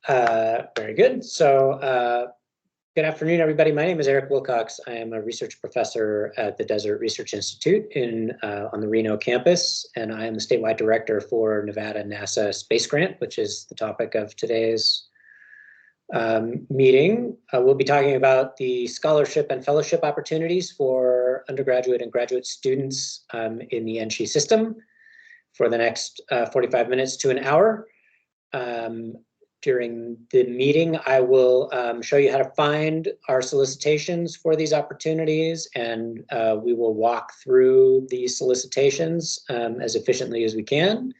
Very good. So good afternoon, everybody. My name is Eric Wilcox. I am a research professor at the Desert Research Institute on the Reno campus, and I am the statewide director for Nevada NASA Space Grant, which is the topic of today's meeting. We'll be talking about the scholarship and fellowship opportunities for undergraduate and graduate students in the NSHE system for the next 45 minutes to an hour. During the meeting, I will show you how to find our solicitations for these opportunities, and we will walk through these solicitations as efficiently as we can.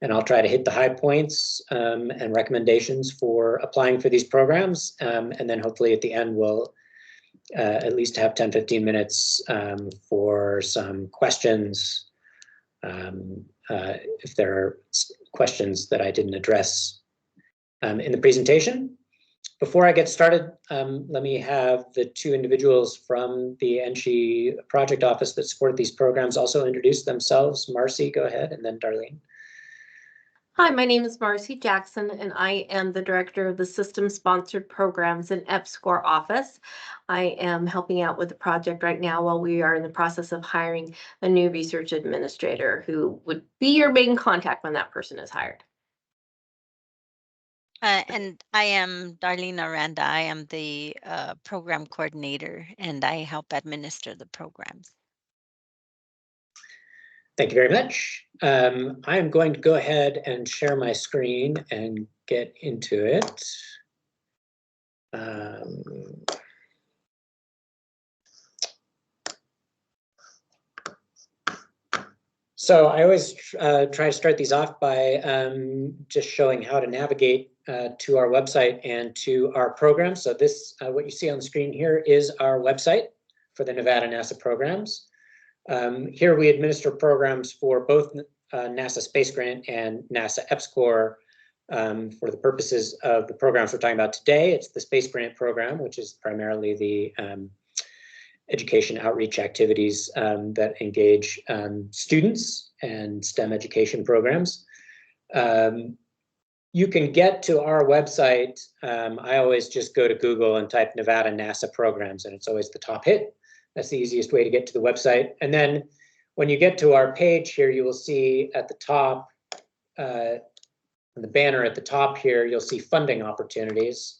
And I'll try to hit the high points and recommendations for applying for these programs. And then hopefully at the end, we'll at least have 10-15 minutes for some questions, if there are questions that I didn't address in the presentation. Before I get started, let me have the two individuals from the NSHE project office that support these programs also introduce themselves. Marcy, go ahead, and then Darlene. Hi, my name is Marcy Jackson, and I am the director of the system-sponsored programs in EPSCoR office. I am helping out with the project right now while we are in the process of hiring a new research administrator who would be your main contact when that person is hired. And I am Darlene Aranda. I am the program coordinator, and I help administer the programs. Thank you very much. I'm going to go ahead and share my screen and get into it. So I always try to start these off by just showing how to navigate to our website and to our program. So this, what you see on the screen here is our website for the Nevada NASA programs. Here we administer programs for both NASA Space Grant and NASA EPSCoR. For the purposes of the programs we're talking about today, it's the Space Grant program, which is primarily the education outreach activities that engage students and STEM education programs. You can get to our website. I always just go to Google and type Nevada NASA programs, and it's always the top hit. That's the easiest way to get to the website. And then when you get to our page here, you will see at the top, on the banner at the top here, you'll see funding opportunities.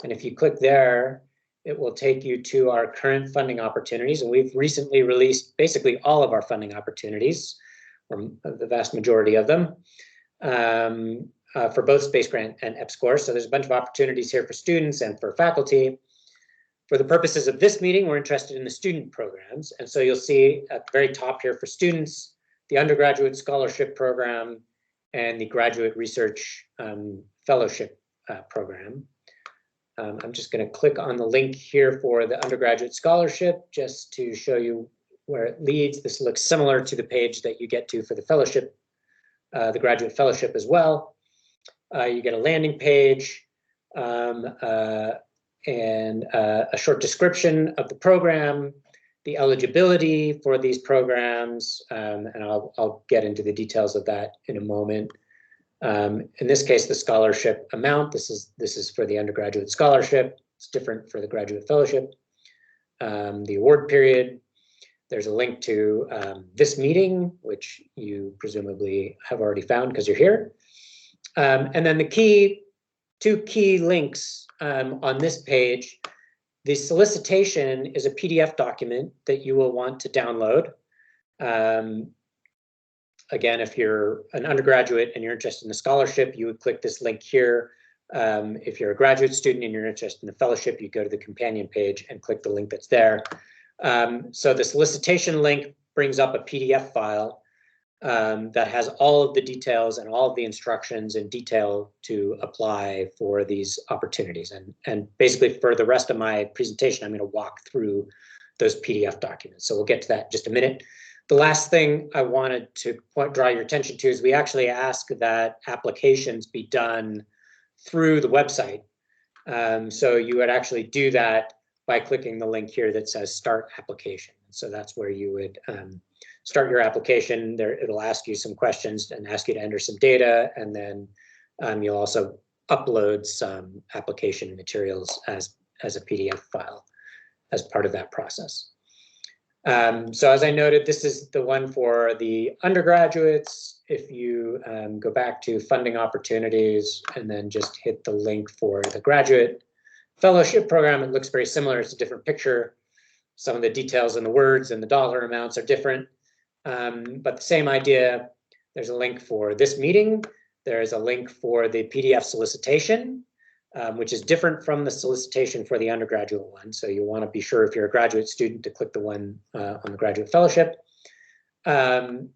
And if you click there, it will take you to our current funding opportunities. And we've recently released basically all of our funding opportunities, or the vast majority of them, for both Space Grant and EPSCoR. So there's a bunch of opportunities here for students and for faculty. For the purposes of this meeting, we're interested in the student programs. And so you'll see at the very top here for students, the undergraduate scholarship program and the graduate research fellowship program. I'm just going to click on the link here for the undergraduate scholarship just to show you where it leads. This looks similar to the page that you get to for the fellowship, the graduate fellowship as well. You get a landing page and a short description of the program, the eligibility for these programs, and I'll get into the details of that in a moment. In this case, the scholarship amount, this is for the undergraduate scholarship. It's different for the graduate fellowship. The award period, there's a link to this meeting, which you presumably have already found because you're here. And then the two key links on this page. The solicitation is a PDF document that you will want to download. Again, if you're an undergraduate and you're interested in the scholarship, you would click this link here. If you're a graduate student and you're interested in the fellowship, you go to the companion page and click the link that's there. So the solicitation link brings up a PDF file that has all of the details and all of the instructions in detail to apply for these opportunities. And basically for the rest of my presentation, I'm going to walk through those PDF documents. So we'll get to that in just a minute. The last thing I wanted to draw your attention to is we actually ask that applications be done through the website. So you would actually do that by clicking the link here that says Start Application. So that's where you would start your application. There, it'll ask you some questions and ask you to enter some data, and then you'll also upload some application materials as a PDF file as part of that process. So as I noted, this is the one for the undergraduates. If you go back to funding opportunities and then just hit the link for the graduate fellowship program, it looks very similar. It's a different picture. Some of the details and the words and the dollar amounts are different, but the same idea. There's a link for this meeting. There's a link for the PDF solicitation, which is different from the solicitation for the undergraduate one. So you want to be sure if you're a graduate student to click the one on the graduate fellowship. There's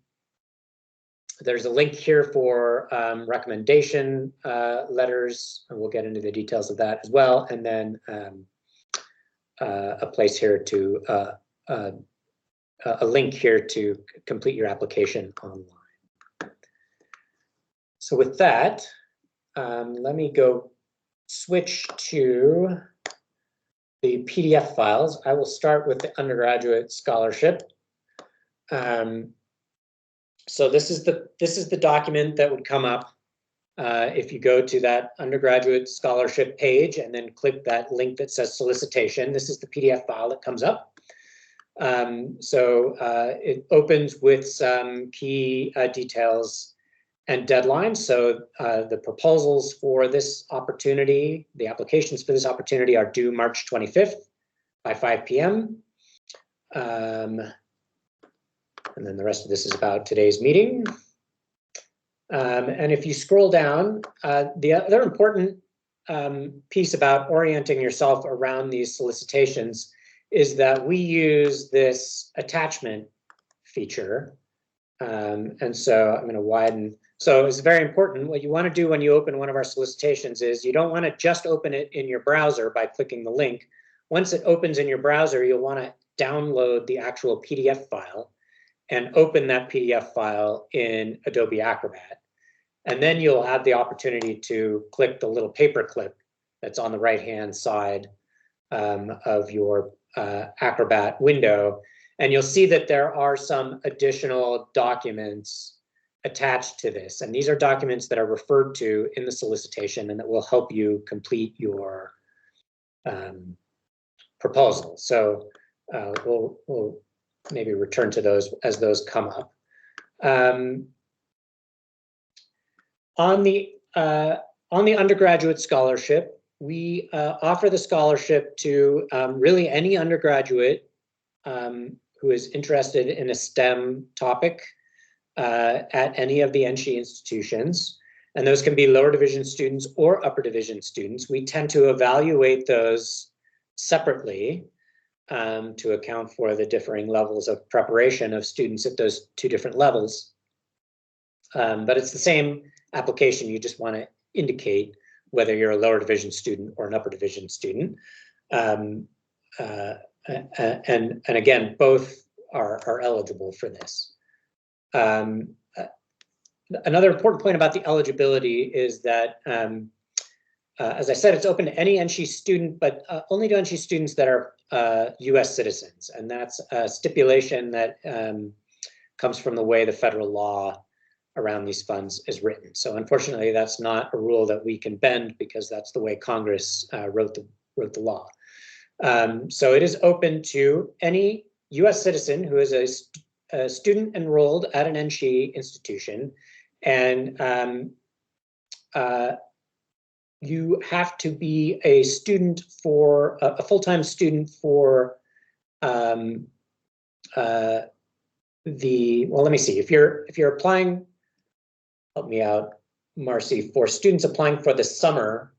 a link here for recommendation letters, and we'll get into the details of that as well. And then a place here to, a link here to complete your application online. So with that, let me go switch to the PDF files. I will start with the undergraduate scholarship. So this is the document that would come up if you go to that undergraduate scholarship page and then click that link that says solicitation. This is the PDF file that comes up. It opens with some key details and deadlines. So the proposals for this opportunity, the applications for this opportunity are due March 25th by 5 p.m. And then the rest of this is about today's meeting. And if you scroll down, the other important piece about orienting yourself around these solicitations is that we use this attachment feature. And so I'm going to widen. So it's very important. What you want to do when you open one of our solicitations is you don't want to just open it in your browser by clicking the link. Once it opens in your browser, you'll want to download the actual PDF file and open that PDF file in Adobe Acrobat. And then you'll have the opportunity to click the little paperclip that's on the right-hand side of your Acrobat window. And you'll see that there are some additional documents attached to this. And these are documents that are referred to in the solicitation and that will help you complete your proposal. So we'll maybe return to those as those come up. On the undergraduate scholarship, we offer the scholarship to really any undergraduate who is interested in a STEM topic at any of the NSHE institutions. And those can be lower division students or upper division students. We tend to evaluate those separately to account for the differing levels of preparation of students at those two different levels. But it's the same application. You just want to indicate whether you're a lower division student or an upper division student. And again, both are eligible for this. Another important point about the eligibility is that, as I said, it's open to any NSHE student, but only to NSHE students that are US citizens. And that's a stipulation that comes from the way the federal law around these funds is written. So unfortunately, that's not a rule that we can bend because that's the way Congress wrote the law. So it is open to any US citizen who is a student enrolled at an NSHE institution, and you have to be a student for a full-time student for well, let me see. If you're applying, help me out, Marcy, for students applying for the summer,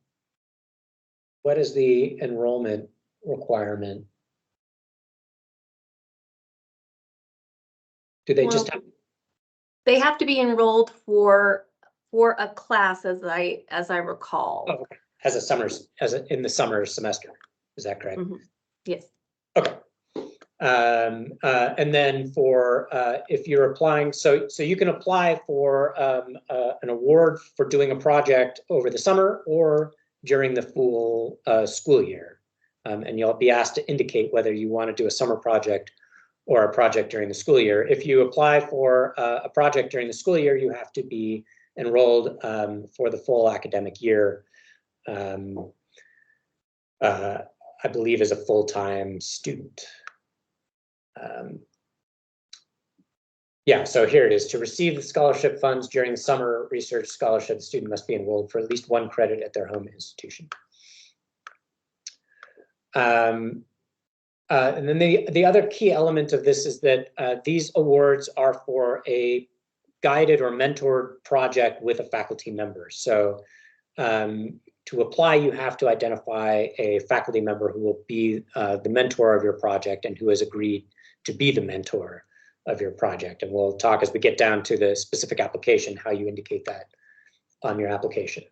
what is the enrollment requirement? Do they just have? They have to be enrolled for a class, as I recall. Oh, okay. In the summer semester, is that correct? Mm-hmm. Yes. Okay. And then for if you're applying, so you can apply for an award for doing a project over the summer or during the full school year, and you'll be asked to indicate whether you want to do a summer project or a project during the school year. If you apply for a project during the school year, you have to be enrolled for the full academic year. I believe is a full-time student. Yeah, so here it is. To receive the scholarship funds during the summer research scholarship, the student must be enrolled for at least 1 credit at their home institution. And then the other key element of this is that these awards are for a guided or mentored project with a faculty member. So to apply, you have to identify a faculty member who will be the mentor of your project and who has agreed to be the mentor of your project. And we'll talk as we get down to the specific application, how you indicate that on your application.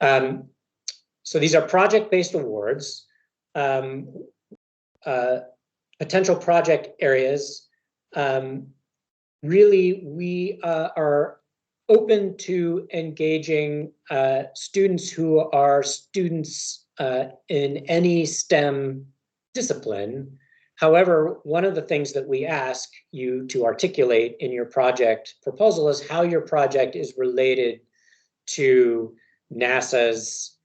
So these are project-based awards. Potential project areas. Really, we are open to engaging students who are students in any STEM discipline. However, one of the things that we ask you to articulate in your project proposal is how your project is related to NASA's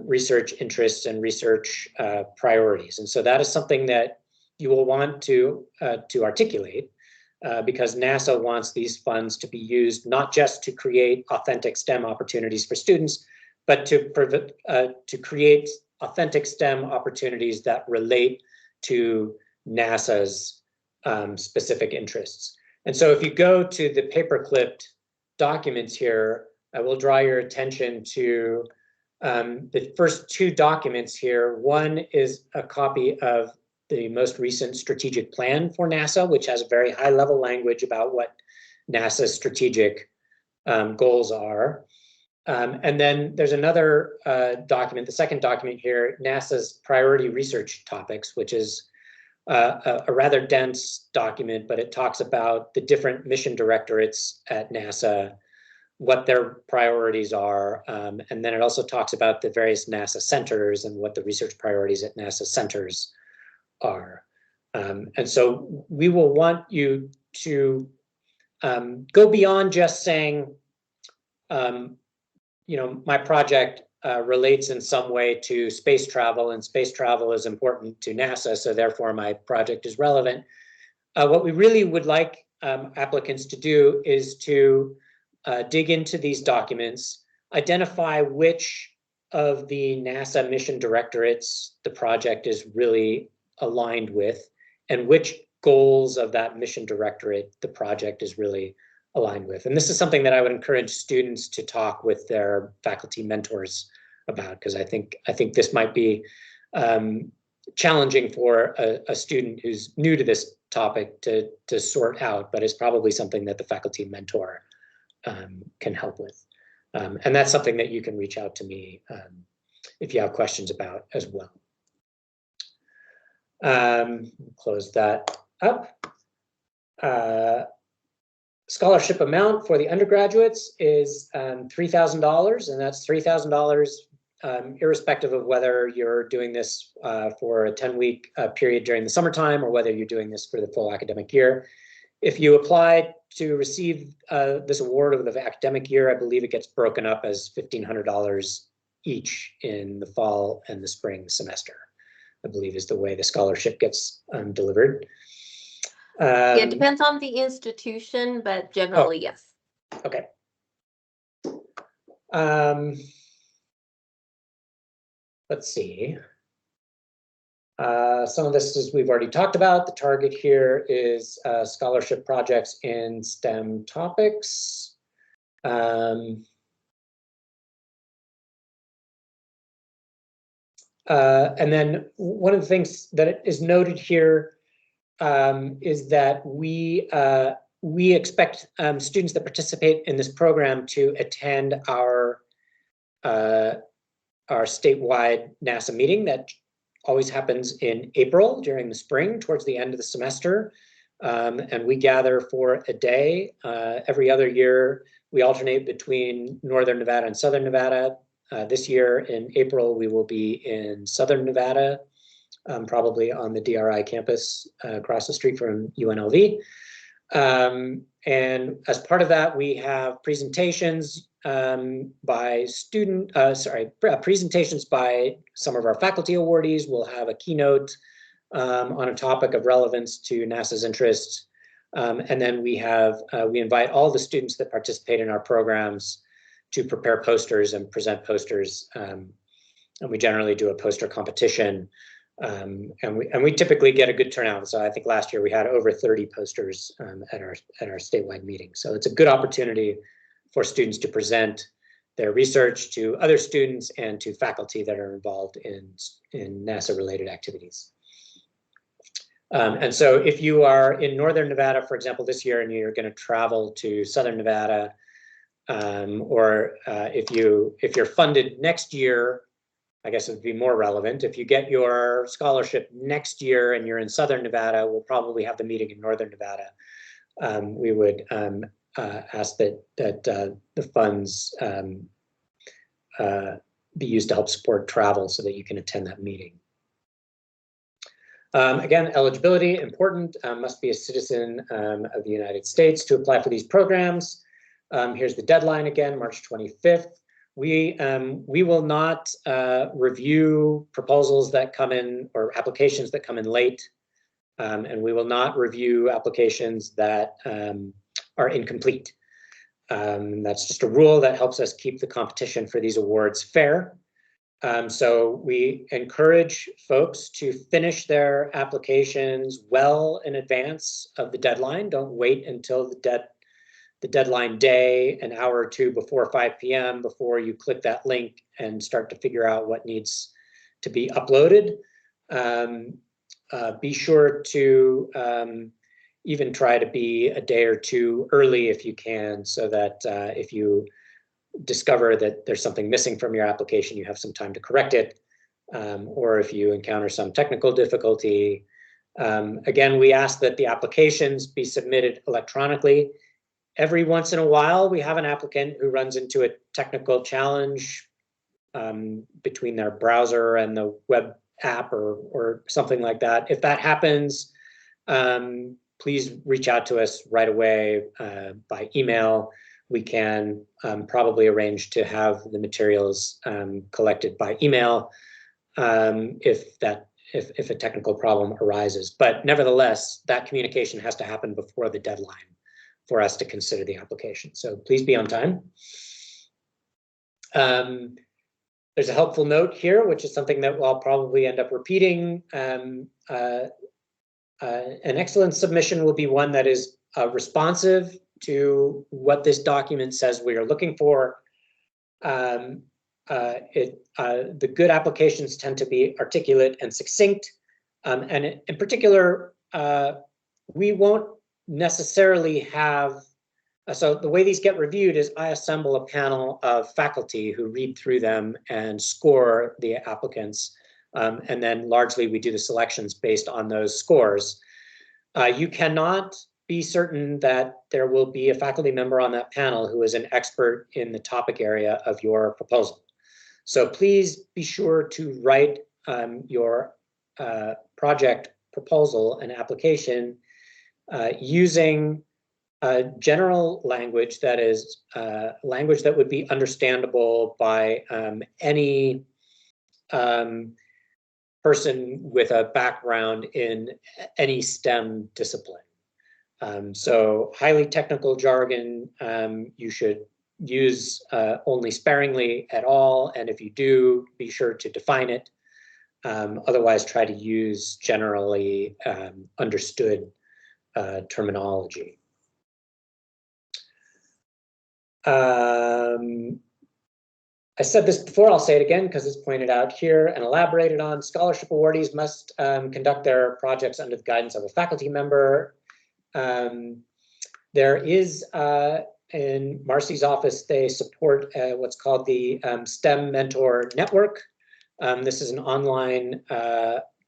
research interests and research priorities. And so that is something that you will want to articulate because NASA wants these funds to be used not just to create authentic STEM opportunities for students, but to create authentic STEM opportunities that relate to NASA's specific interests. And so if you go to the paper-clipped documents here, I will draw your attention to the first 2 documents here. One is a copy of the most recent strategic plan for NASA, which has very high-level language about what NASA's strategic goals are. And then there's another document, the second document here, NASA's priority research topics, which is a rather dense document, but it talks about the different mission directorates at NASA, what their priorities are, and then it also talks about the various NASA centers and what the research priorities at NASA centers are. And so we will want you to go beyond just saying, you know, my project relates in some way to space travel, and space travel is important to NASA, so therefore my project is relevant. What we really would like applicants to do is to dig into these documents, identify which of the NASA mission directorates the project is really aligned with, and which goals of that mission directorate the project is really aligned with. And this is something that I would encourage students to talk with their faculty mentors about, because I think this might be challenging for a student who's new to this topic to sort out, but it's probably something that the faculty mentor can help with. And that's something that you can reach out to me if you have questions about as well. Close that up. Scholarship amount for the undergraduates is $3,000, and that's $3,000 irrespective of whether you're doing this for a 10-week period during the summertime or whether you're doing this for the full academic year. If you apply to receive this award over the academic year, I believe it gets broken up as $1,500 each in the fall and the spring semester, I believe is the way the scholarship gets delivered. Yeah, it depends on the institution, but generally, yes. Okay. Let's see. Some of this is we've already talked about. The target here is scholarship projects in STEM topics. And then one of the things that is noted here is that we expect students that participate in this program to attend our statewide NASA meeting that always happens in April during the spring, towards the end of the semester. And we gather for a day. Every other year, we alternate between Northern Nevada and Southern Nevada. This year in April, we will be in Southern Nevada, probably on the DRI campus across the street from UNLV. And as part of that, we have presentations by presentations by some of our faculty awardees. We'll have a keynote on a topic of relevance to NASA's interests. And then we invite all the students that participate in our programs to prepare posters and present posters. And we generally do a poster competition. And we typically get a good turnout. So I think last year we had over 30 posters at our statewide meeting. So it's a good opportunity for students to present their research to other students and to faculty that are involved in NASA-related activities. And so if you are in Northern Nevada, for example, this year, and you're going to travel to Southern Nevada, or if you're funded next year, I guess it would be more relevant. If you get your scholarship next year and you're in Southern Nevada, we'll probably have the meeting in Northern Nevada. We would ask that the funds be used to help support travel so that you can attend that meeting. Again, eligibility, important, must be a citizen of the United States to apply for these programs. Here's the deadline again, March 25th. We will not review proposals that come in or applications that come in late, and we will not review applications that are incomplete. That's just a rule that helps us keep the competition for these awards fair. So we encourage folks to finish their applications well in advance of the deadline. Don't wait until the deadline day, an hour or two before 5 p.m. before you click that link and start to figure out what needs to be uploaded. Be sure to even try to be a day or two early if you can, so that if you discover that there's something missing from your application, you have some time to correct it, or if you encounter some technical difficulty. Again, we ask that the applications be submitted electronically. Every once in a while, we have an applicant who runs into a technical challenge between their browser and the web app or something like that. If that happens, please reach out to us right away by email. We can probably arrange to have the materials collected by email if a technical problem arises. But nevertheless, that communication has to happen before the deadline for us to consider the application. So please be on time. There's a helpful note here, which is something that I'll probably end up repeating. An excellent submission will be one that is responsive to what this document says we are looking for. The good applications tend to be articulate and succinct. And in particular, we won't necessarily have, so the way these get reviewed is I assemble a panel of faculty who read through them and score the applicants. And then largely we do the selections based on those scores. You cannot be certain that there will be a faculty member on that panel who is an expert in the topic area of your proposal. So please be sure to write your project proposal and application using general language that is language that would be understandable by any person with a background in any STEM discipline. So highly technical jargon, you should use only sparingly at all. And if you do, be sure to define it. Otherwise, try to use generally understood terminology. I said this before, I'll say it again because it's pointed out here and elaborated on. Scholarship awardees must conduct their projects under the guidance of a faculty member. There is, in Marcy's office, they support what's called the STEM Mentor Network. This is an online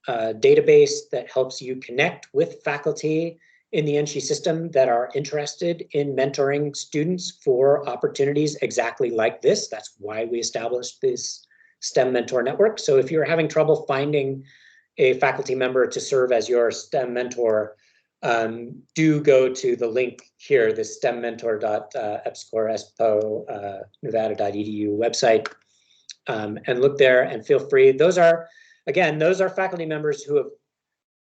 database that helps you connect with faculty in the NSHE system that are interested in mentoring students for opportunities exactly like this. That's why we established this STEM Mentor Network. So if you're having trouble finding a faculty member to serve as your STEM mentor, do go to the link here, the stemmentor.epscore.nevada.edu website, and look there and feel free. Those are, again, those are faculty members who have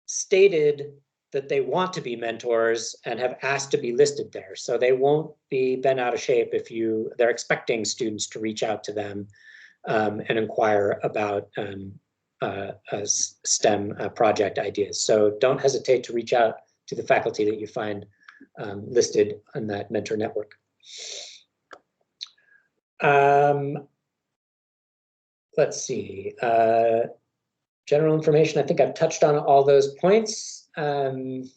stated that they want to be mentors and have asked to be listed there. So they won't be bent out of shape if they're expecting students to reach out to them and inquire about STEM project ideas. So don't hesitate to reach out to the faculty that you find listed on that mentor network. Let's see. General information, I think I've touched on all those points. The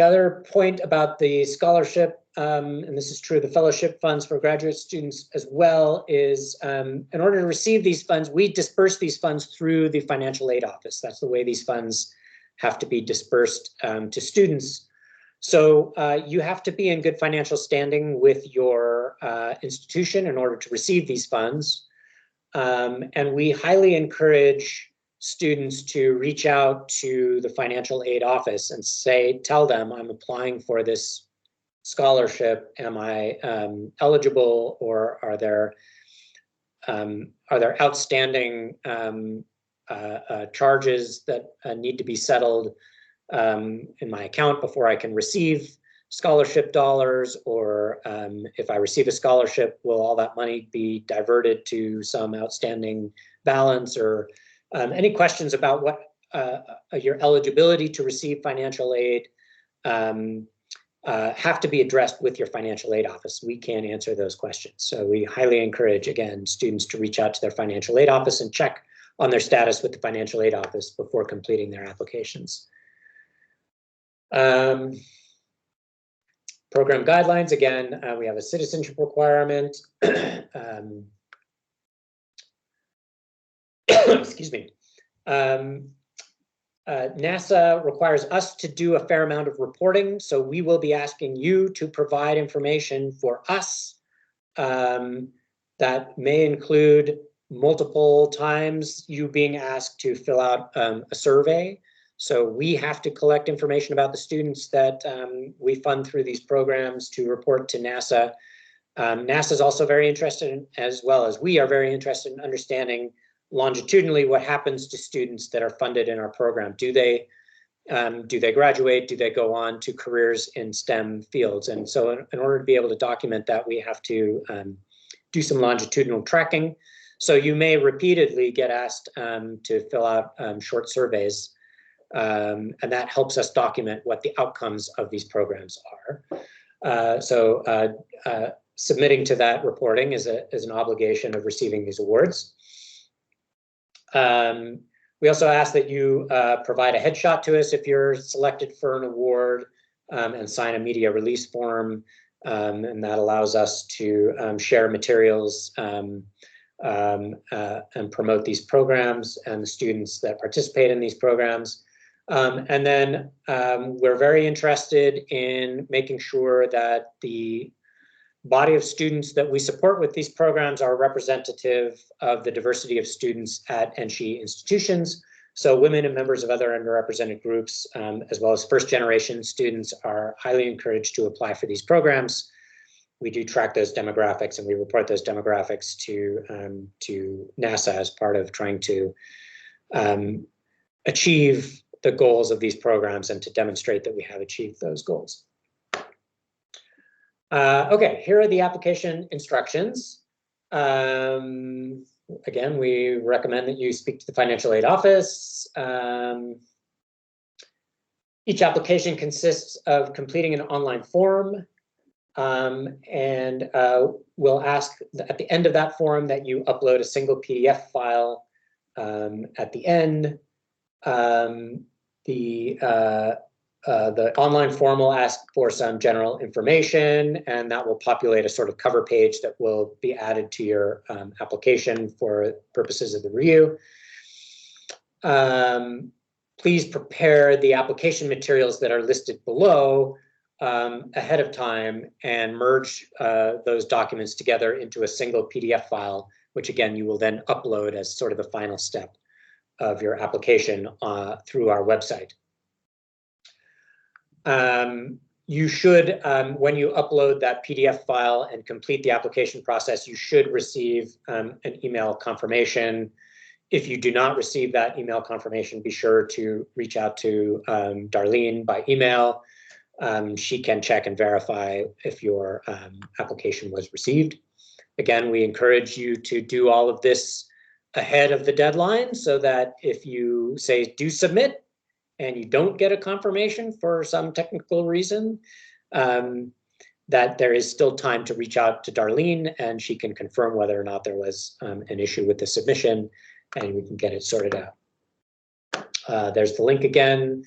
other point about the scholarship, and this is true of the fellowship funds for graduate students as well, is in order to receive these funds, we disperse these funds through the financial aid office. That's the way these funds have to be dispersed to students. So you have to be in good financial standing with your institution in order to receive these funds. And we highly encourage students to reach out to the financial aid office and tell them, I'm applying for this scholarship. Am I eligible, or are there outstanding charges that need to be settled in my account before I can receive scholarship dollars? Or if I receive a scholarship, will all that money be diverted to some outstanding balance? Or any questions about what your eligibility to receive financial aid have to be addressed with your financial aid office. We can't answer those questions. So we highly encourage, again, students to reach out to their financial aid office and check on their status with the financial aid office before completing their applications. Program guidelines, again, we have a citizenship requirement. Excuse me. NASA requires us to do a fair amount of reporting, so we will be asking you to provide information for us that may include multiple times you being asked to fill out a survey. So we have to collect information about the students that we fund through these programs to report to NASA. NASA is also very interested in, as well as we are very interested in understanding longitudinally what happens to students that are funded in our program. Do they graduate? Do they go on to careers in STEM fields? And so in order to be able to document that, we have to do some longitudinal tracking. So you may repeatedly get asked to fill out short surveys, and that helps us document what the outcomes of these programs are. Submitting to that reporting is an obligation of receiving these awards. We also ask that you provide a headshot to us if you're selected for an award, and sign a media release form, and that allows us to share materials and promote these programs and the students that participate in these programs. And then we're very interested in making sure that the body of students that we support with these programs are representative of the diversity of students at NSHE institutions. So women and members of other underrepresented groups, as well as first-generation students, are highly encouraged to apply for these programs. We do track those demographics, and we report those demographics to NASA as part of trying to achieve the goals of these programs and to demonstrate that we have achieved those goals. Okay, here are the application instructions. Again, we recommend that you speak to the financial aid office. Each application consists of completing an online form, and we'll ask at the end of that form that you upload a single PDF file. At the end, the online form will ask for some general information, and that will populate a sort of cover page that will be added to your application for purposes of the review. Please prepare the application materials that are listed below ahead of time and merge those documents together into a single PDF file, which again, you will then upload as sort of the final step of your application through our website. You should, when you upload that PDF file and complete the application process, you should receive an email confirmation. If you do not receive that email confirmation, be sure to reach out to Darlene by email. She can check and verify if your application was received. Again, we encourage you to do all of this ahead of the deadline so that if you say do submit and you don't get a confirmation for some technical reason, that there is still time to reach out to Darlene and she can confirm whether or not there was an issue with the submission and we can get it sorted out. There's the link again.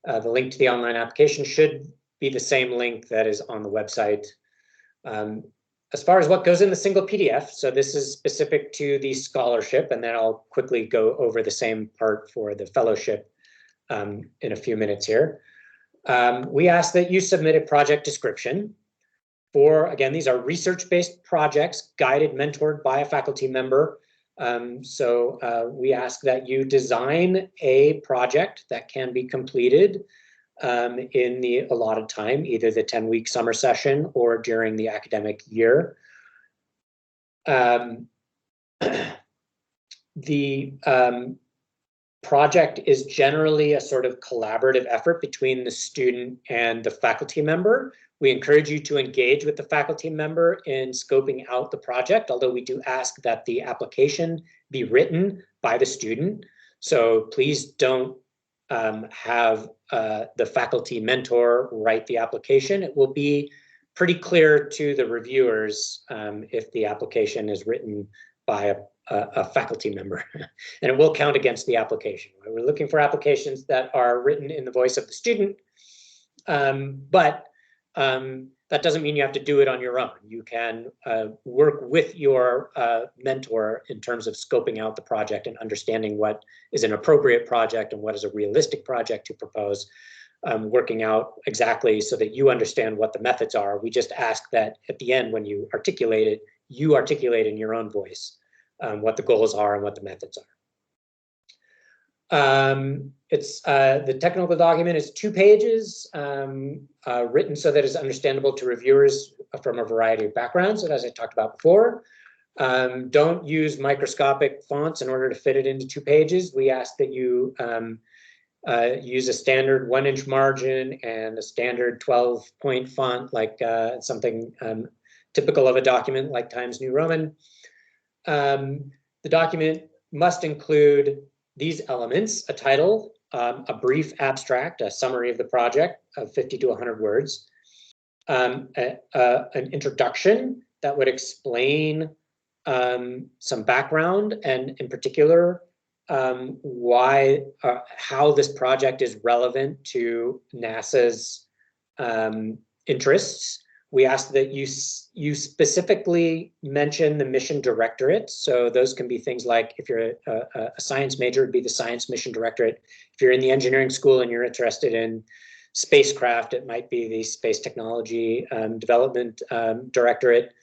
The link to the online application should be the same link that is on the website. As far as what goes in the single PDF, so this is specific to the scholarship, and then I'll quickly go over the same part for the fellowship in a few minutes here. We ask that you submit a project description for, again, these are research-based projects guided, mentored by a faculty member. We ask that you design a project that can be completed in the allotted time, either the 10-week summer session or during the academic year. The project is generally a sort of collaborative effort between the student and the faculty member. We encourage you to engage with the faculty member in scoping out the project, although we do ask that the application be written by the student. So please don't have the faculty mentor write the application. It will be pretty clear to the reviewers if the application is written by a faculty member, and it will count against the application. We're looking for applications that are written in the voice of the student, but that doesn't mean you have to do it on your own. You can work with your mentor in terms of scoping out the project and understanding what is an appropriate project and what is a realistic project to propose, working out exactly so that you understand what the methods are. We just ask that at the end, when you articulate it, you articulate in your own voice what the goals are and what the methods are. The technical document is 2 pages, written so that it's understandable to reviewers from a variety of backgrounds, as I talked about before. Don't use microscopic fonts in order to fit it into 2 pages. We ask that you use a standard 1-inch margin and a standard 12-point font, like something typical of a document like Times New Roman. The document must include these elements: a title, a brief abstract, a summary of the project of 50 to 100 words, an introduction that would explain some background, and in particular, how this project is relevant to NASA's interests. We ask that you specifically mention the mission directorate. So those can be things like, if you're a science major, it'd be the science mission directorate. If you're in the engineering school and you're interested in spacecraft, it might be the space technology development directorate.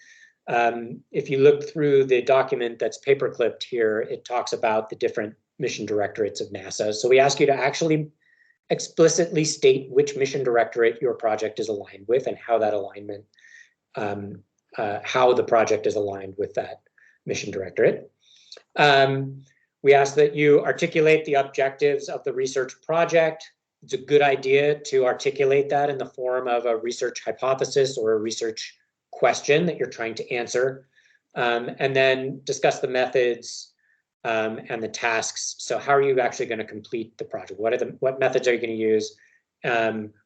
If you look through the document that's paper-clipped here, it talks about the different mission directorates of NASA. So we ask you to actually explicitly state which mission directorate your project is aligned with and how that alignment, how the project is aligned with that mission directorate. We ask that you articulate the objectives of the research project. It's a good idea to articulate that in the form of a research hypothesis or a research question that you're trying to answer, and then discuss the methods and the tasks. So how are you actually going to complete the project? What methods are you going to use?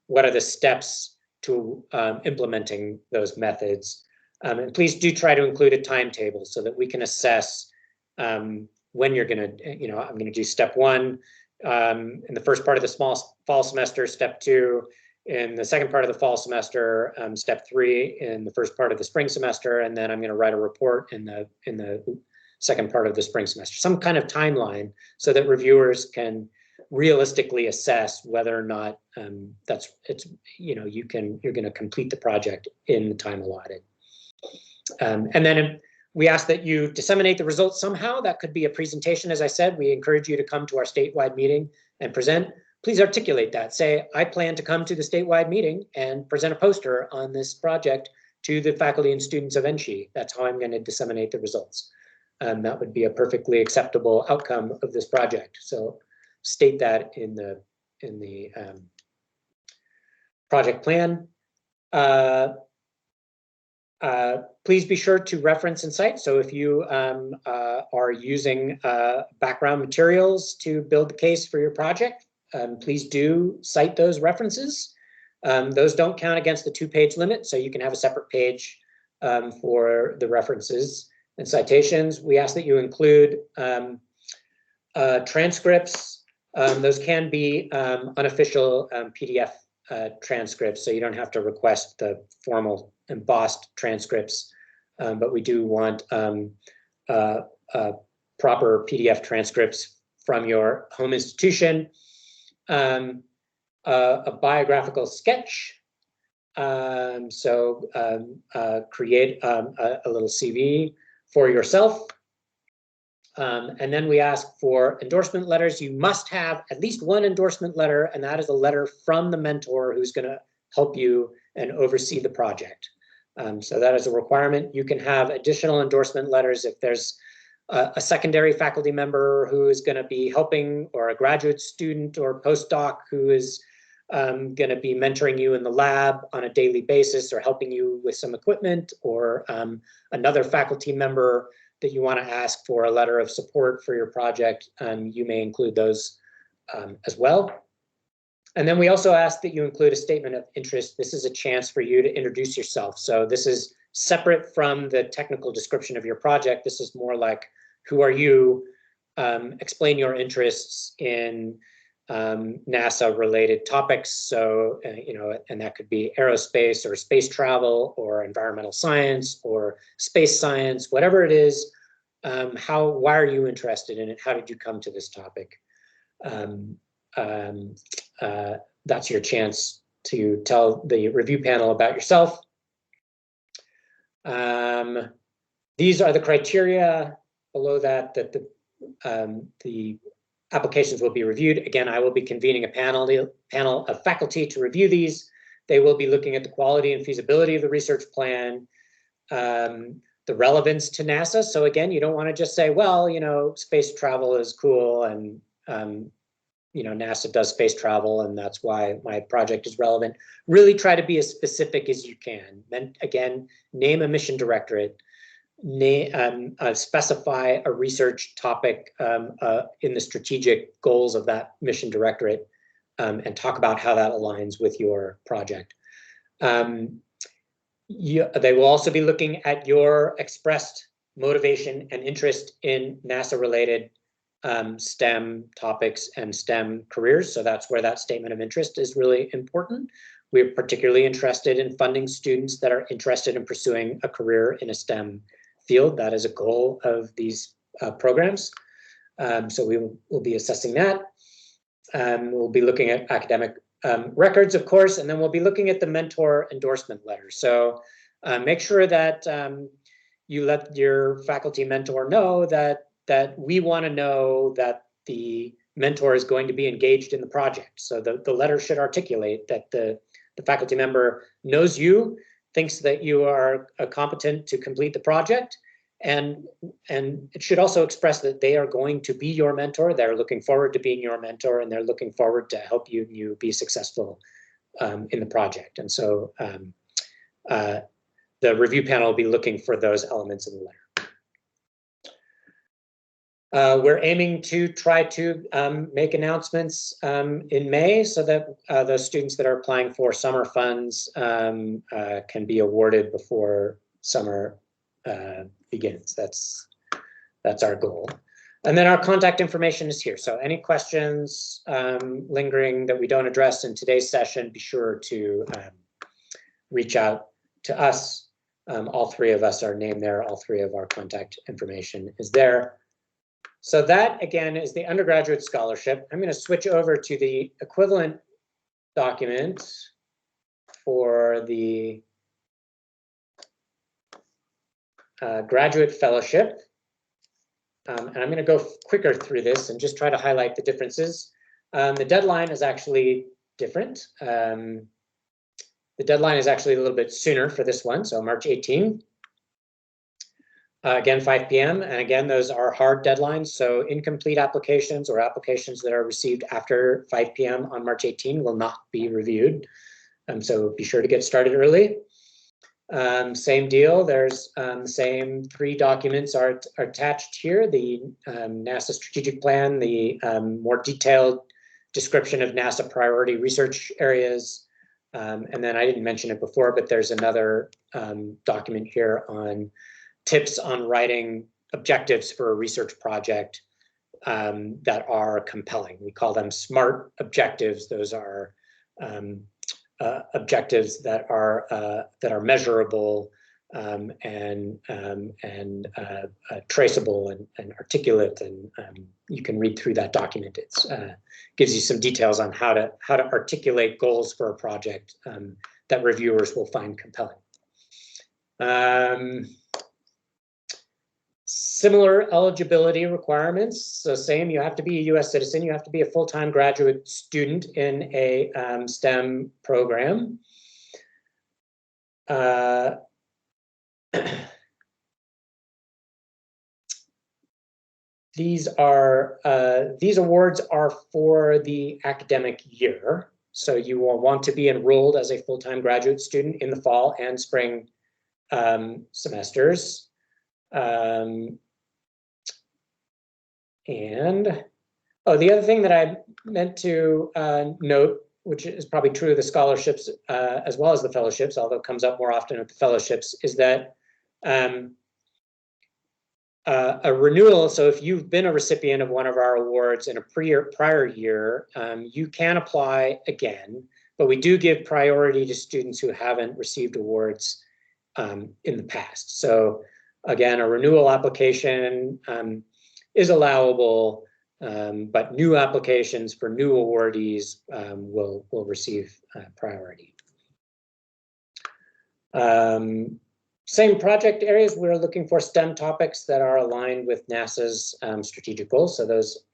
What are the steps to implementing those methods? And please do try to include a timetable so that we can assess when you're going to, I'm going to do step 1 in the first part of the fall semester, step 2 in the second part of the fall semester, step 3 in the first part of the spring semester, and then I'm going to write a report in the second part of the spring semester. Some kind of timeline so that reviewers can realistically assess whether or not you're going to complete the project in the time allotted. And then We ask that you disseminate the results somehow. That could be a presentation, as I said. We encourage you to come to our statewide meeting and present. Please articulate that. Say, I plan to come to the statewide meeting and present a poster on this project to the faculty and students of NSHE. That's how I'm going to disseminate the results. That would be a perfectly acceptable outcome of this project. So state that in the project plan. Please be sure to reference and cite. So if you are using background materials to build the case for your project, please do cite those references. Those don't count against the 2-page limit, so you can have a separate page for the references and citations. We ask that you include transcripts. Those can be unofficial PDF transcripts, so you don't have to request the formal embossed transcripts, but we do want proper PDF transcripts from your home institution. A biographical sketch. Create a little CV for yourself. And then we ask for endorsement letters. You must have at least one endorsement letter, and that is a letter from the mentor who's going to help you and oversee the project. So that is a requirement. You can have additional endorsement letters if there's a secondary faculty member who is going to be helping, or a graduate student or postdoc who is going to be mentoring you in the lab on a daily basis or helping you with some equipment, or another faculty member that you want to ask for a letter of support for your project. You may include those as well. And then we also ask that you include a statement of interest. This is a chance for you to introduce yourself. So this is separate from the technical description of your project. This is more like, who are you? Explain your interests in NASA related topics. So, and that could be aerospace or space travel or environmental science or space science, whatever it is. Why are you interested in it? How did you come to this topic? That's your chance to tell the review panel about yourself. These are the criteria below that the applications will be reviewed. Again, I will be convening a panel of faculty to review these. They will be looking at the quality and feasibility of the research plan, the relevance to NASA. So again, you don't want to just say, well, space travel is cool, and NASA does space travel, and that's why my project is relevant. Really try to be as specific as you can. Then again, name a mission directorate, specify a research topic in the strategic goals of that mission directorate, and talk about how that aligns with your project. They will also be looking at your expressed motivation and interest in NASA-related STEM topics and STEM careers. So that's where that statement of interest is really important. We're particularly interested in funding students that are interested in pursuing a career in a STEM field. That is a goal of these programs. So we will be assessing that. We'll be looking at academic records, of course, and then we'll be looking at the mentor endorsement letter. So make sure that you let your faculty mentor know that we want to know that the mentor is going to be engaged in the project. So the letter should articulate that the faculty member knows you, thinks that you are competent to complete the project, and it should also express that they are going to be your mentor. They're looking forward to being your mentor, and they're looking forward to help you be successful in the project. And so the review panel will be looking for those elements in the letter. We're aiming to try to make announcements in May so that those students that are applying for summer funds can be awarded before summer begins. That's our goal. And then our contact information is here. So any questions lingering that we don't address in today's session, be sure to reach out to us. All three of us are named there. All three of our contact information is there. So that, again, is the undergraduate scholarship. I'm going to switch over to the equivalent document for the graduate fellowship. And I'm going to go quicker through this and just try to highlight the differences. The deadline is actually different. The deadline is actually a little bit sooner for this one, so March 18. Again, 5 p.m. And again, those are hard deadlines. So incomplete applications or applications that are received after 5 p.m. on March 18 will not be reviewed. So be sure to get started early. Same deal. There's the same 3 documents are attached here. The NASA strategic plan, the more detailed description of NASA priority research areas. And then I didn't mention it before, but there's another document here on tips on writing objectives for a research project that are compelling. We call them SMART objectives. Those are objectives that are measurable and traceable and articulate, and you can read through that document. It gives you some details on how to articulate goals for a project that reviewers will find compelling. Similar eligibility requirements. So same, you have to be a U.S. citizen, you have to be a full-time graduate student in a STEM program. These awards are for the academic year. So you will want to be enrolled as a full-time graduate student in the fall and spring semesters. And the other thing that I meant to note, which is probably true of the scholarships as well as the fellowships, although it comes up more often at the fellowships, is that a renewal. So if you've been a recipient of one of our awards in a prior year, you can apply again, but we do give priority to students who haven't received awards in the past. So again, a renewal application is allowable, but new applications for new awardees will receive priority. Same project areas, we're looking for STEM topics that are aligned with NASA's strategic goals. So those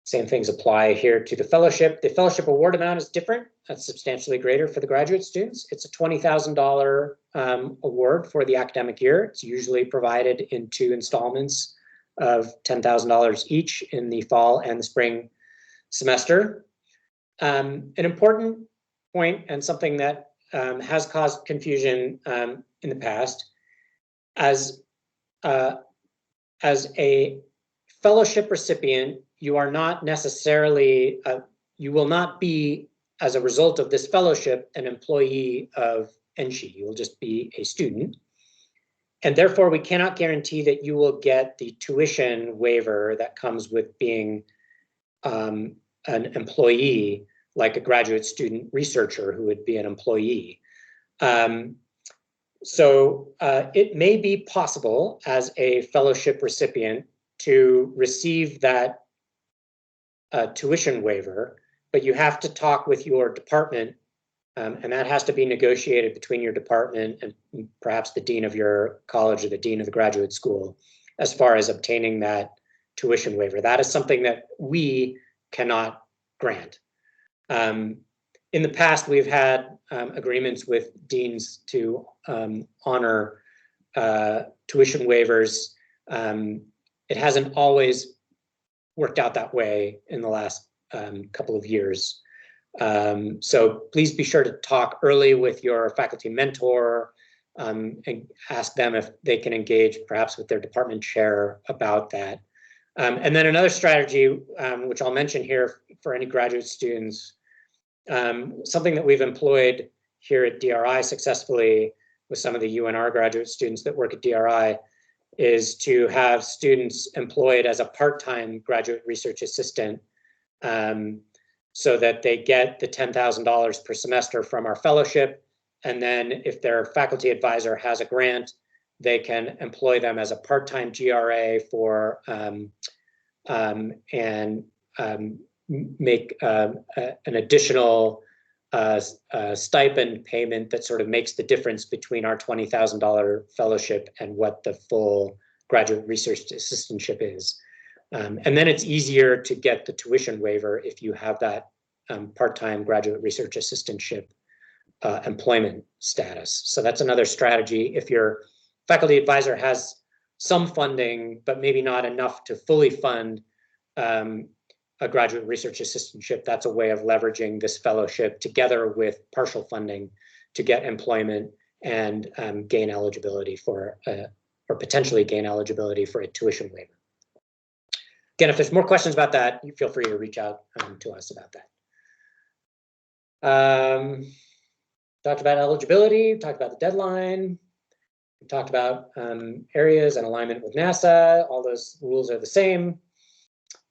same things apply here to the fellowship. The fellowship award amount is different. That's substantially greater for the graduate students. It's a $20,000 award for the academic year. It's usually provided in 2 installments of $10,000 each in the fall and the spring semester. An important point, and something that has caused confusion in the past, as a fellowship recipient, you are not necessarily, you will not be, as a result of this fellowship, an employee of NSHE. You will just be a student. And therefore, we cannot guarantee that you will get the tuition waiver that comes with being an employee, like a graduate student researcher who would be an employee. So it may be possible as a fellowship recipient to receive that tuition waiver, but you have to talk with your department, and that has to be negotiated between your department and perhaps the dean of your college or the dean of the graduate school as far as obtaining that tuition waiver. That is something that we cannot grant. In the past, we've had agreements with deans to honor tuition waivers. It hasn't always worked out that way in the last couple of years. So please be sure to talk early with your faculty mentor and ask them if they can engage perhaps with their department chair about that. And then another strategy, which I'll mention here for any graduate students, something that we've employed here at DRI successfully with some of the UNR graduate students that work at DRI, is to have students employed as a part-time graduate research assistant, so that they get the $10,000 per semester from our fellowship. And then if their faculty advisor has a grant, they can employ them as a part-time GRA for and make an additional stipend payment that sort of makes the difference between our $20,000 fellowship and what the full graduate research assistantship is. And then it's easier to get the tuition waiver if you have that part-time graduate research assistantship employment status. So that's another strategy. If your faculty advisor has some funding, but maybe not enough to fully fund a graduate research assistantship, that's a way of leveraging this fellowship together with partial funding to get employment and gain eligibility for, or potentially gain eligibility for a tuition waiver. Again, if there's more questions about that, you feel free to reach out to us about that. Talked about eligibility, talked about the deadline, we talked about areas and alignment with NASA. All those rules are the same.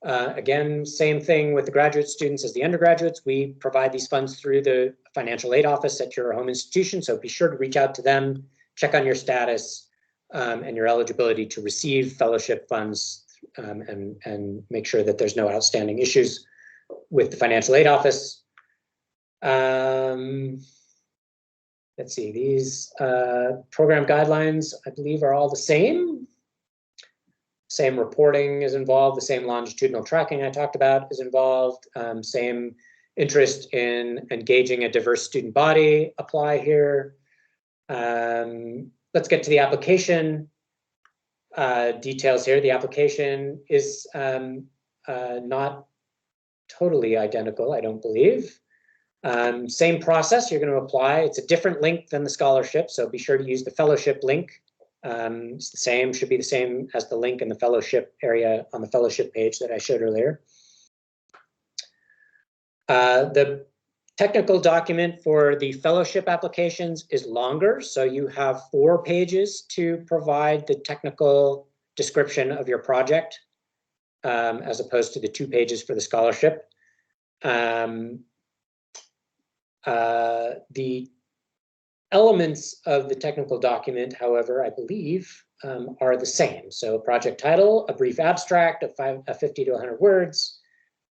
Again, same thing with the graduate students as the undergraduates. We provide these funds through the financial aid office at your home institution, so be sure to reach out to them, check on your status and your eligibility to receive fellowship funds, and make sure that there's no outstanding issues with the financial aid office. Let's see, these program guidelines, I believe, are all the same. Same reporting is involved, the same longitudinal tracking I talked about is involved, same interest in engaging a diverse student body apply here. Let's get to the application details here. The application is not totally identical, I don't believe. Same process, you're going to apply. It's a different link than the scholarship, so be sure to use the fellowship link. It's the same, should be the same as the link in the fellowship area on the fellowship page that I showed earlier. The technical document for the fellowship applications is longer, so you have 4 pages to provide the technical description of your project, as opposed to the 2 pages for the scholarship. The elements of the technical document, however, I believe are the same. So project title, a brief abstract of 50 to 100 words,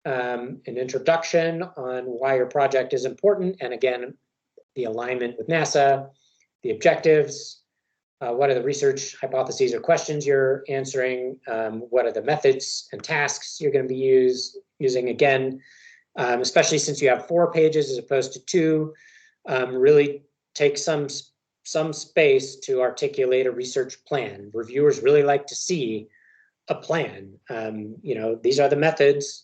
an introduction on why your project is important, and again, the alignment with NASA, the objectives, what are the research hypotheses or questions you're answering, what are the methods and tasks you're going to be using again, especially since you have 4 pages as opposed to 2, really take some space to articulate a research plan. Reviewers really like to see a plan. You know, these are the methods.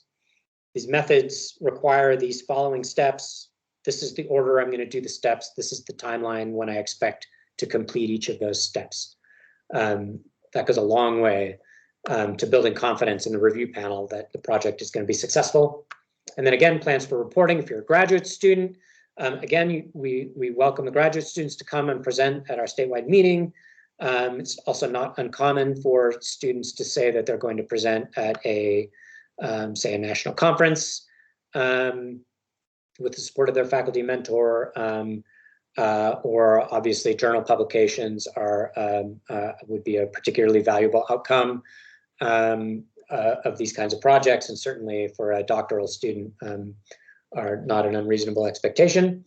These methods require these following steps. This is the order I'm going to do the steps. This is the timeline when I expect to complete each of those steps. That goes a long way to building confidence in the review panel that the project is going to be successful. And then again, plans for reporting. If you're a graduate student, again, we welcome the graduate students to come and present at our statewide meeting. It's also not uncommon for students to say that they're going to present at a, say, a national conference with the support of their faculty mentor, or obviously journal publications are would be a particularly valuable outcome of these kinds of projects, and certainly for a doctoral student are not an unreasonable expectation.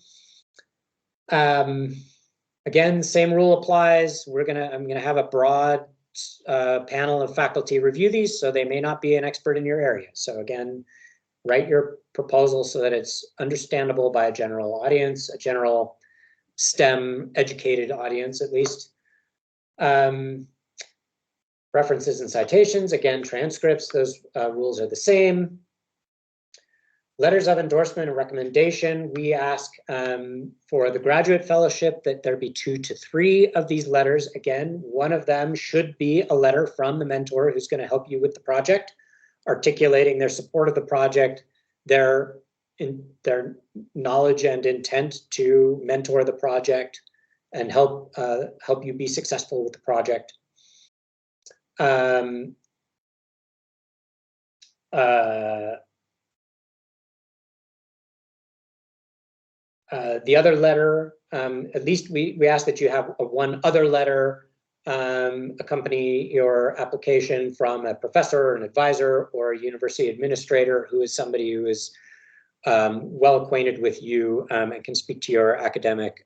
Again, same rule applies. I'm gonna have a broad panel of faculty review these, so they may not be an expert in your area. So again, write your proposal so that it's understandable by a general audience, a general STEM educated audience at least. References and citations, again, transcripts, those rules are the same. Letters of endorsement and recommendation, we ask for the graduate fellowship that there be 2 to 3 of these letters. Again, one of them should be a letter from the mentor who's going to help you with the project, articulating their support of the project, their knowledge and intent to mentor the project and help you be successful with the project. The other letter, at least we ask that you have one other letter accompany your application from a professor, an advisor, or a university administrator who is somebody who is well acquainted with you and can speak to your academic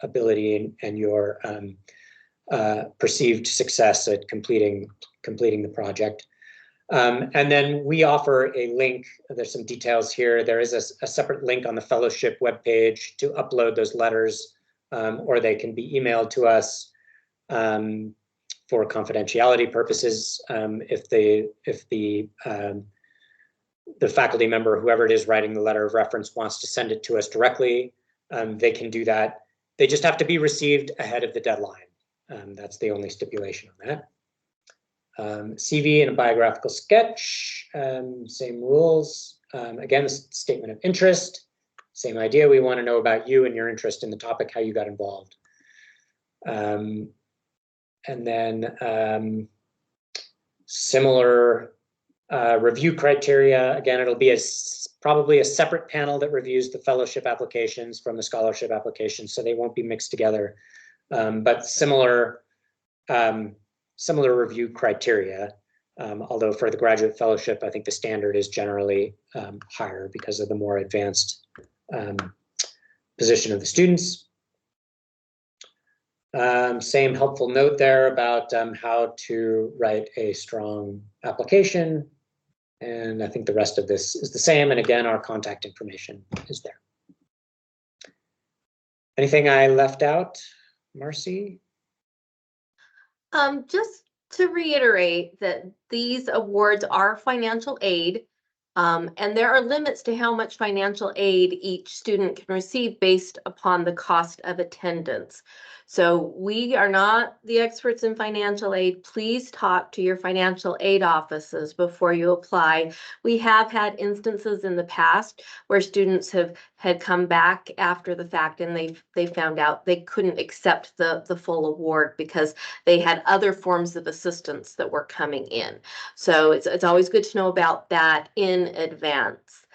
ability and your perceived success at completing the project. And then we offer a link. There's some details here. There is a separate link on the fellowship webpage to upload those letters, or they can be emailed to us for confidentiality purposes. If the faculty member, whoever it is writing the letter of reference, wants to send it to us directly, they can do that. They just have to be received ahead of the deadline. That's the only stipulation on that. CV and a biographical sketch, same rules. Again, statement of interest, same idea. We want to know about you and your interest in the topic, how you got involved. And then similar review criteria. Again, it'll be probably a separate panel that reviews the fellowship applications from the scholarship applications, so they won't be mixed together. But similar review criteria, although for the graduate fellowship, I think the standard is generally higher because of the more advanced position of the students. Same helpful note there about how to write a strong application. And I think the rest of this is the same. And again, our contact information is there. Anything I left out, Marcy? Just to reiterate that these awards are financial aid, and there are limits to how much financial aid each student can receive based upon the cost of attendance. So we are not the experts in financial aid. Please talk to your financial aid offices before you apply. We have had instances in the past where students had come back after the fact and they found out they couldn't accept the full award because they had other forms of assistance that were coming in. So it's always good to know about that in advance.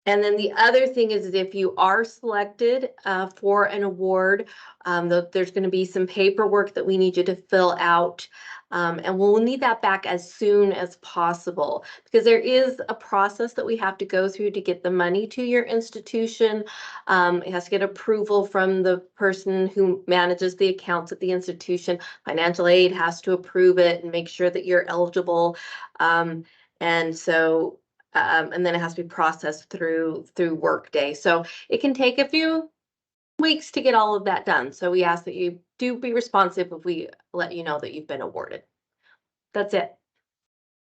And then the other thing is if you are selected for an award, there's going to be some paperwork that we need you to fill out. And we'll need that back as soon as possible because there is a process that we have to go through to get the money to your institution. It has to get approval from the person who manages the accounts at the institution. Financial aid has to approve it and make sure that you're eligible. And then it has to be processed through Workday. So it can take a few weeks to get all of that done. So we ask that you do be responsive if we let you know that you've been awarded. That's it.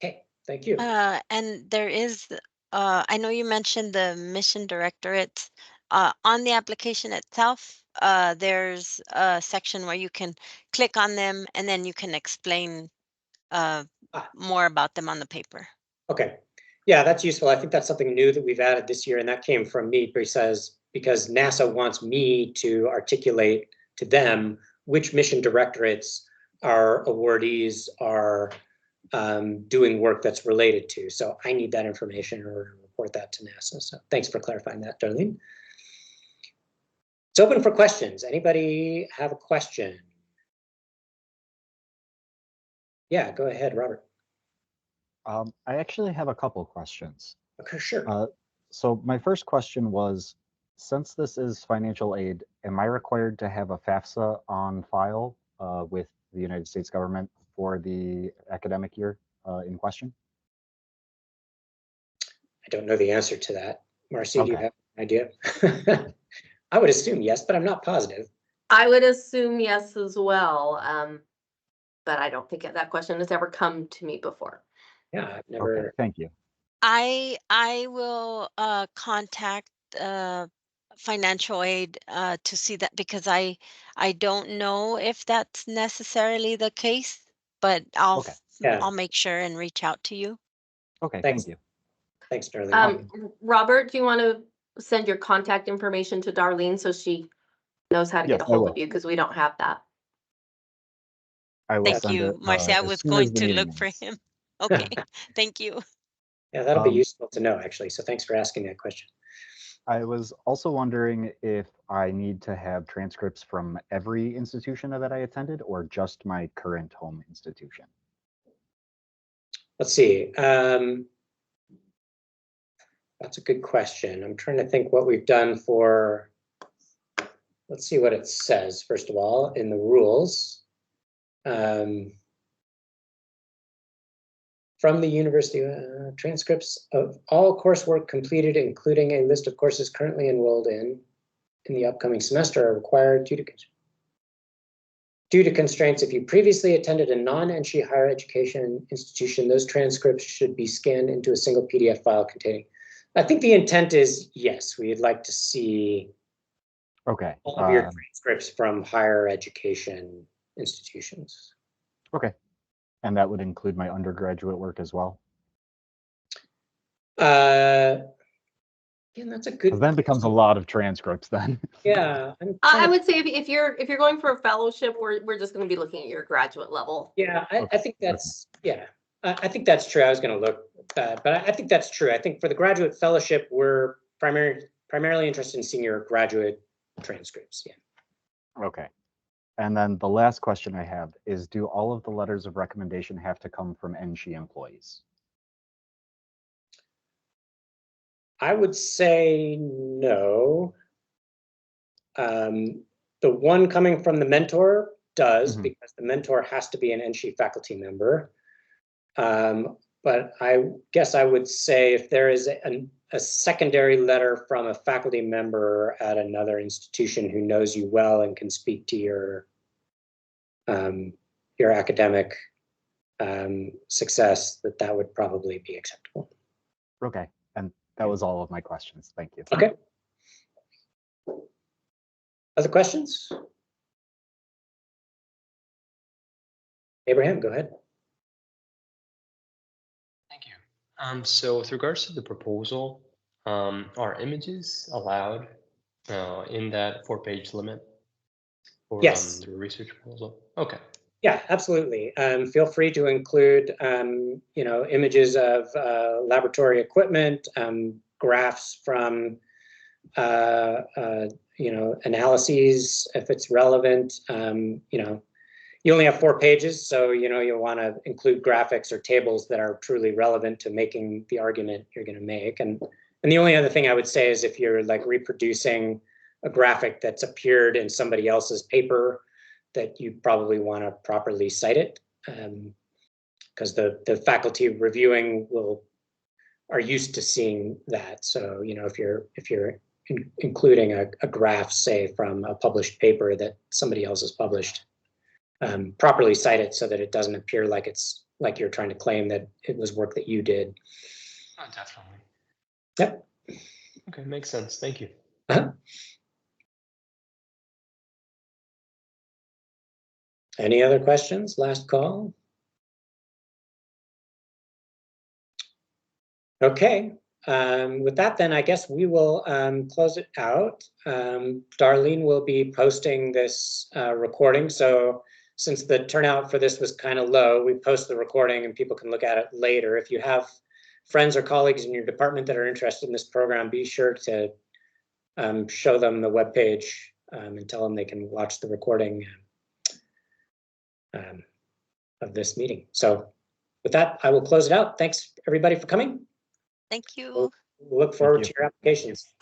Okay, thank you. And there is, I know you mentioned the mission directorates. On the application itself, there's a section where you can click on them and then you can explain more about them on the paper. Okay. Yeah, that's useful. I think that's something new that we've added this year, and that came from me because NASA wants me to articulate to them which mission directorates our awardees are doing work that's related to. So I need that information in order to report that to NASA. So thanks for clarifying that, Darlene. It's open for questions. Anybody have a question? Yeah, go ahead, Robert. I actually have a couple questions. Okay, sure. So my first question was, since this is financial aid, am I required to have a FAFSA on file with the United States government for the academic year in question? I don't know the answer to that. Marcy, Okay. do you have an idea? I would assume yes, but I'm not positive. I would assume yes as well. But I don't think that question has ever come to me before. Yeah, I've never. Okay, thank you. I will contact financial aid to see that because I don't know if that's necessarily the case, but I'll make sure and reach out to you. Okay, Thanks. thank you. Thanks, Darlene. Robert, do you want to send your contact information to Darlene so she knows how to get a hold of you because we don't have that? I will Thank send you, it Marcy. I as was soon going as the to meeting look for ends. him. Okay, thank you. Yeah, that'll be useful to know, actually. So thanks for asking that question. I was also wondering if I need to have transcripts from every institution that I attended or just my current home institution. Let's see. That's a good question. I'm trying to think what we've done for, let's see what it says, first of all, in the rules. From the university, transcripts of all coursework completed, including a list of courses currently enrolled in the upcoming semester, are required due to constraints. If you previously attended a non-NSHE higher education institution, those transcripts should be scanned into a single PDF file containing. I think the intent is, yes, we'd like to see Okay. all of your transcripts from higher education institutions. Okay. And that would include my undergraduate work as well? Yeah, that's a good. Then it becomes a lot of transcripts then. Yeah. I would say if you're going for a fellowship, we're just going to be looking at your graduate level. Yeah, I think that's, yeah, I think that's true. I was going to look, but I think that's true. I think for the graduate fellowship, we're primarily interested in seeing your graduate transcripts. Yeah. Okay. And then the last question I have is, do all of the letters of recommendation have to come from NSHE employees? I would say no. The one coming from the mentor does, because the mentor has to be an NSHE faculty member. But I guess I would say if there is a secondary letter from a faculty member at another institution who knows you well and can speak to your academic success, that would probably be acceptable. Okay, and that was all of my questions. Thank you. Okay. Other questions? Abraham, go ahead. Thank you. So with regards to the proposal, are images allowed in that 4-page limit for Yes. the research proposal? Okay. Yeah, absolutely. Feel free to include, images of laboratory equipment, graphs from, analyses if it's relevant. You only have 4 pages, so you'll want to include graphics or tables that are truly relevant to making the argument you're going to make. And the only other thing I would say is if you're like reproducing a graphic that's appeared in somebody else's paper, that you probably want to properly cite it, because the faculty reviewing are used to seeing that. So if you're including a graph, say from a published paper that somebody else has published, properly cite it so that it doesn't appear like it's like you're trying to claim that it was work that you did. Oh, definitely. Yep. Okay, makes sense. Thank you. Any other questions? Last call. Okay. With that, then I guess we will close it out. Darlene will be posting this recording. So since the turnout for this was kind of low, we post the recording and people can look at it later. If you have friends or colleagues in your department that are interested in this program, be sure to show them the webpage and tell them they can watch the recording of this meeting. So with that, I will close it out. Thanks everybody for coming. Thank you. We'll look forward to your applications.